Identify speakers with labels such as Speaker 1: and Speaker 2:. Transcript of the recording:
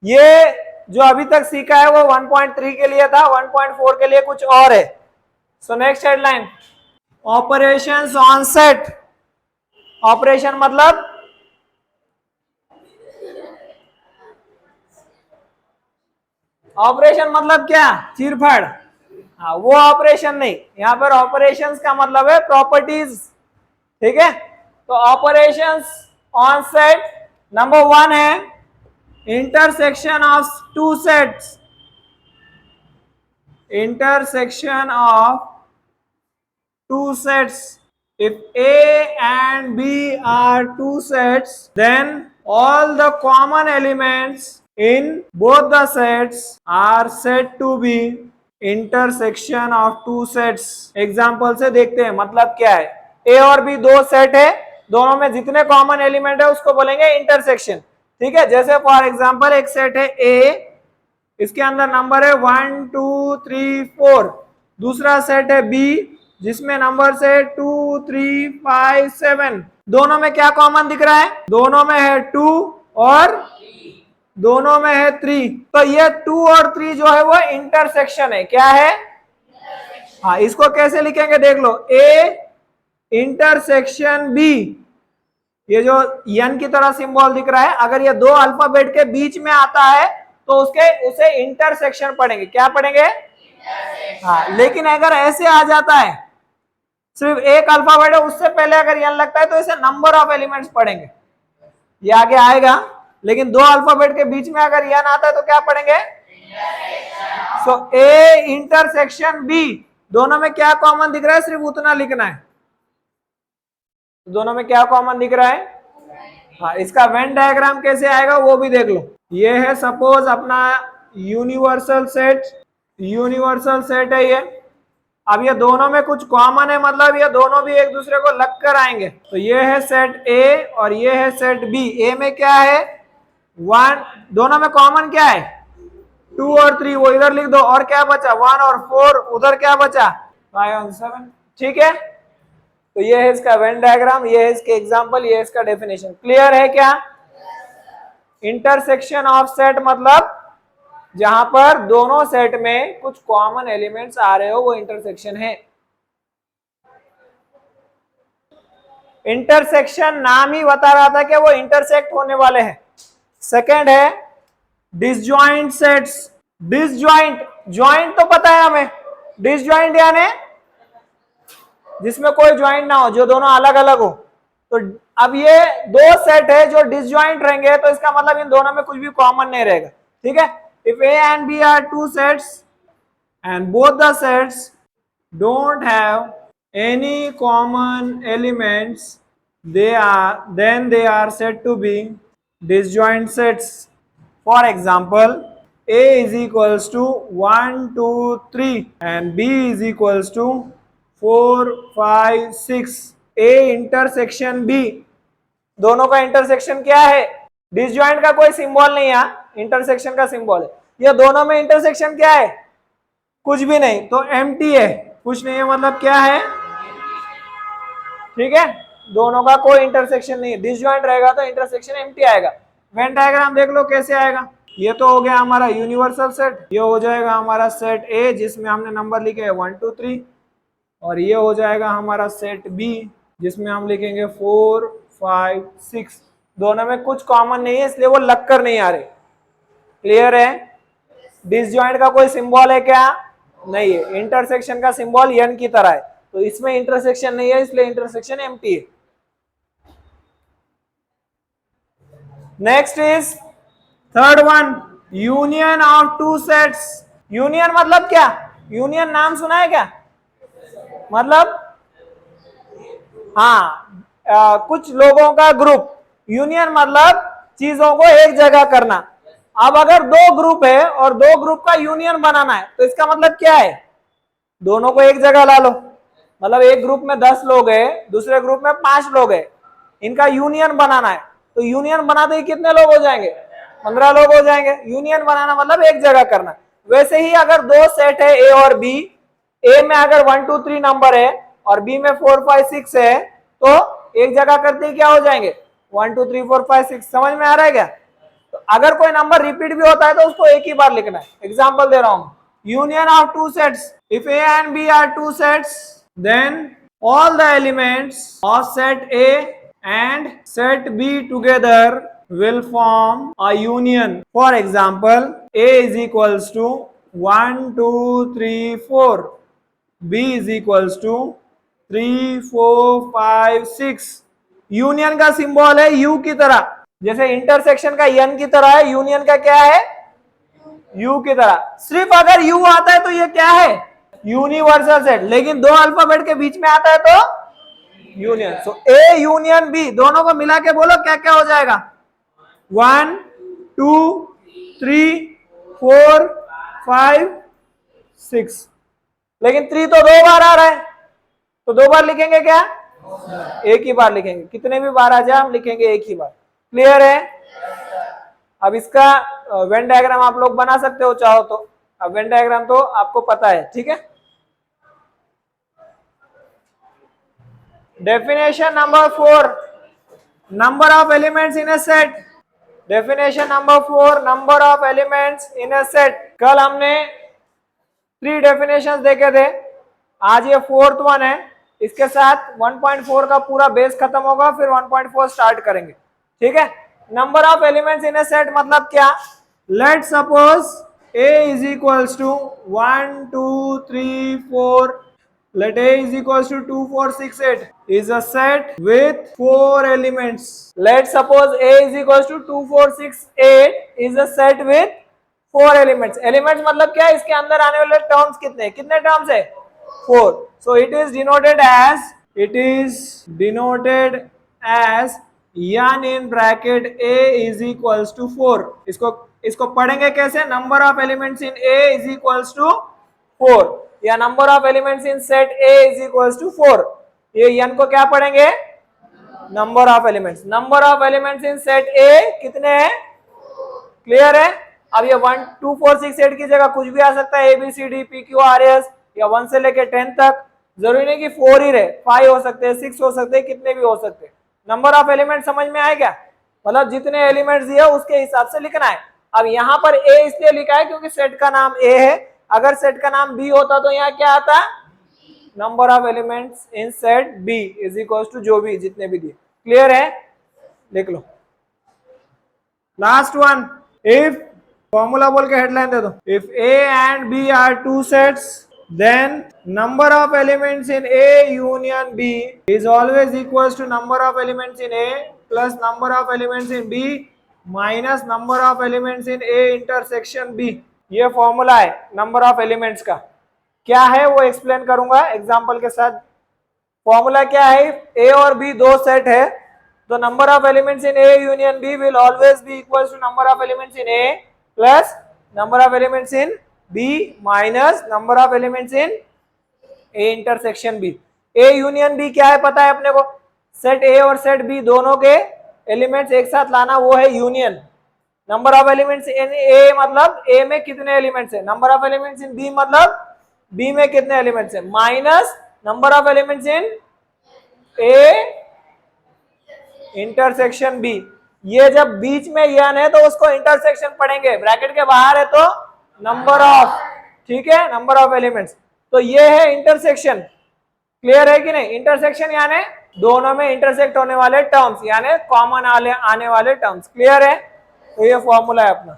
Speaker 1: ये जो अभी तक सीखा है वो 1.3 के लिए था, 1.4 के लिए कुछ और है। So next headline, operations on set. Operation मतलब क्या? चीरफाड़। हाँ, वो ऑपरेशन नहीं, यहां पर ऑपरेशंस का मतलब है प्रॉपर्टीज। ठीक है, तो ऑपरेशंस ऑन सेट नंबर 1 है intersection of two sets. intersection of two sets. If A and B are two sets, then all the common elements in both the sets are said to be intersection of two sets. Example से देखते हैं मतलब क्या है। A और B दो set है, दोनों में जितने कॉमन एलिमेंट है उसको बोलेंगे इंटरसेक्शन। ठीक है, जैसे फॉर एग्जाम्पल एक सेट है A, इसके अंदर नंबर है 1 2 3 4। दूसरा सेट है बी जिसमें नंबर से 2 3 5 7। दोनों में क्या कॉमन दिख रहा है? दोनों में है 2 और दोनों में है 3। तो ये 2 और 3 जो है वो इंटरसेक्शन है। क्या है? हाँ, इसको कैसे लिखेंगे देख लो, ए इंटरसेक्शन बी। ये जो एन की तरह सिंबल दिख रहा है, अगर ये दो अल्फाबेट के बीच में आता है तो उसे इंटरसेक्शन पढ़ेंगे। क्या पढ़ेंगे? हाँ, लेकिन अगर ऐसे आ जाता है सिर्फ एक अल्फाबेट है उससे पहले अगर एन लगता है तो इसे नंबर ऑफ एलिमेंट्स पढ़ेंगे, ये आगे आएगा। लेकिन दो अल्फाबेट के बीच में अगर एन आता है तो क्या पढ़ेंगे? सो ए इंटरसेक्शन बी। दोनों में क्या कॉमन दिख रहा है सिर्फ उतना लिखना है। दोनों में क्या कॉमन दिख रहा है? हाँ, इसका वेन डायग्राम कैसे आएगा वो भी देख लो। ये है सपोज अपना यूनिवर्सल सेट। यूनिवर्सल सेट है ये। अब ये दोनों में कुछ कॉमन है, मतलब ये दोनों भी एक दूसरे को लग कर आएंगे। तो ये है सेट ए और ये है सेट बी। ए में क्या है? 1। दोनों में कॉमन क्या है? 2 और 3, वो इधर लिख दो। और क्या बचा? 1 और 4। उधर क्या बचा? 5 और 7। ठीक है, तो ये है इसका वेन डायग्राम, ये है इसके एग्जाम्पल, ये है इसका डेफिनेशन। क्लियर है क्या? इंटरसेक्शन ऑफ सेट मतलब जहां पर दोनों सेट में कुछ कॉमन एलिमेंट्स आ रहे हो वो इंटरसेक्शन है। इंटरसेक्शन नाम ही बता रहा था कि वो इंटरसेक्ट होने वाले हैं। सेकंड है डिसजॉइंट सेट्स। डिसजॉइंट, जॉइंट तो पता है हमें, डिसजॉइंट यानी जिसमें कोई ज्वाइंट ना हो, जो दोनों अलग अलग हो। तो अब ये दो सेट है जो डिसजॉइंट रहेंगे, तो इसका मतलब इन दोनों में कुछ भी कॉमन नहीं रहेगा। ठीक है, if A and B are two sets and both the sets don't have any common elements, then they are said to be disjoint sets. For example, A is equals to 1 2 3 and B is equals to 4 5 6। A intersection B, दोनों का intersection क्या है? Disjoint का कोई symbol नहीं है, intersection का symbol है। ये दोनों में इंटरसेक्शन क्या है? कुछ भी नहीं, तो एम्प्टी है, कुछ नहीं है, मतलब क्या है? ठीक है, दोनों का कोई इंटरसेक्शन नहीं है। डिसजॉइंट रहेगा तो इंटरसेक्शन एम्प्टी आएगा। वेन डायग्राम देख लो कैसे आएगा। ये तो हो गया हमारा यूनिवर्सल सेट। ये हो जाएगा हमारा सेट ए जिसमें हमने नंबर लिखे हैं 1 2 3, और ये हो जाएगा हमारा सेट बी जिसमें हम लिखेंगे 4 5 6। दोनों में कुछ कॉमन नहीं है इसलिए वो लग कर नहीं आ रहे। क्लियर है? डिसजॉइंट का कोई सिंबल है क्या? नहीं है। इंटरसेक्शन का सिंबल एन की तरह है, तो इसमें इंटरसेक्शन नहीं है इसलिए इंटरसेक्शन एम्प्टी है। Next is third one, union of two sets. Union मतलब क्या? यूनियन नाम सुना है क्या? मतलब हाँ, कुछ लोगों का ग्रुप। यूनियन मतलब चीजों को एक जगह करना। अब अगर दो ग्रुप है और दो ग्रुप का यूनियन बनाना है तो इसका मतलब क्या है? दोनों को एक जगह ला लो। मतलब एक ग्रुप में 10 लोग है, दूसरे ग्रुप में 5 लोग है, इनका यूनियन बनाना है। तो यूनियन बनाते ही कितने लोग हो जाएंगे? 15 लोग हो जाएंगे। यूनियन बनाना मतलब एक जगह करना। वैसे ही अगर दो सेट है ए और बी, ए में अगर 1 2 3 नंबर है और बी में 4 5 6 है, तो एक जगह करते ही क्या हो जाएंगे? 1 2 3 4 5 6। समझ में आ रहा है क्या? तो अगर कोई नंबर रिपीट भी होता है तो उसको एक ही बार लिखना है। एग्जांपल दे रहा हूं, union of two sets, if A and B are two sets then all the elements of set A and set B together will form a union. For example, A is equals to 1 2 3 4, B is equals to 3 4 5 6। Union का symbol है U की तरह, जैसे intersection का N की तरह है, union का क्या है U की तरह। सिर्फ अगर U आता है तो ये क्या है यूनिवर्सल सेट, लेकिन दो अल्फाबेट के बीच में आता है तो union. So A union B दोनों को मिला के बोलो क्या क्या हो जाएगा, 1 2 3 4 5 6। लेकिन 3 तो 2 बार आ रहा है तो 2 बार लिखेंगे क्या, एक ही बार लिखेंगे। कितने भी बार आ जाए हम लिखेंगे एक ही बार। क्लियर है? अब इसका वेन डायग्राम आप लोग बना सकते हो चाहो तो। अब वेन डायग्राम तो आपको पता है, ठीक है। Definition number 4, number of elements in A set. Definition number 4, number of elements in A set. कल हमने 3 डेफिनेशंस देखे थे, आज ये 4th वन है। इसके साथ 1.4 का पूरा बेस खत्म होगा, फिर 1.4 स्टार्ट करेंगे, ठीक है। Number of elements in A set मतलब क्या, let suppose A is equals to 1 2 3 4, let A is equals to 2 4 6 8 is a set with 4 elements. Let suppose A is equals to 2 4 6 8 is a set with 4 elements. Elements मतलब क्या है, इसके अंदर आने वाले terms कितने कितने टर्म्स है, 4। So it is denoted as n in bracket A is equals to 4। इसको पढ़ेंगे कैसे, number of elements in A is equals to 4 या number of elements in set A is equals to 4। ये n को क्या पढ़ेंगे, number of elements. Number of elements in set A कितने हैं, क्लियर है। अब ये 1 2 4 6 8 की जगह कुछ भी आ सकता है, ABCD PQRS या 1 से लेके 10 तक। जरूरी नहीं कि 4 ही रहे, 5 हो सकते हैं, 6 हो सकते हैं, कितने भी हो सकते हैं। नंबर ऑफ एलिमेंट समझ में आए क्या, मतलब जितने एलिमेंट्स दिए उसके हिसाब से लिखना है। अब यहाँ पर A इसलिए लिखा है क्योंकि सेट का नाम A है। अगर सेट का नाम B होता तो यहाँ क्या आता, number of elements in set B is equal to जो भी जितने भी दिए। क्लियर है, देख लो। लास्ट वन, इफ फॉर्मूला बोल के हेडलाइन दे दो, if A and B are two sets then number of elements in A union B is always equals to number of elements in A plus number of elements in B minus number of elements in A intersection B। ये formula है number of elements का। क्या है वो explain करूंगा example के साथ। Formula क्या है, A और B दो सेट है तो number of elements in A union B will always be equals to number of elements in A plus number of elements in B minus number of elements in A intersection B। A union B क्या है पता है अपने को, set A और set B दोनों के elements एक साथ लाना, वो है union. Number of elements in A मतलब A में कितने एलिमेंट्स है, number of elements in B मतलब B में कितने एलिमेंट्स है, minus number of elements in A intersection B। ये जब बीच में n है तो उसको इंटरसेक्शन पढ़ेंगे, ब्रैकेट के बाहर है तो नंबर ऑफ, ठीक है, नंबर ऑफ एलिमेंट्स। तो ये है इंटरसेक्शन। क्लियर है कि नहीं, इंटरसेक्शन यानी दोनों में इंटरसेक्ट होने वाले टर्म्स यानी कॉमन आने वाले टर्म्स। क्लियर है, तो ये फॉर्मूला है अपना।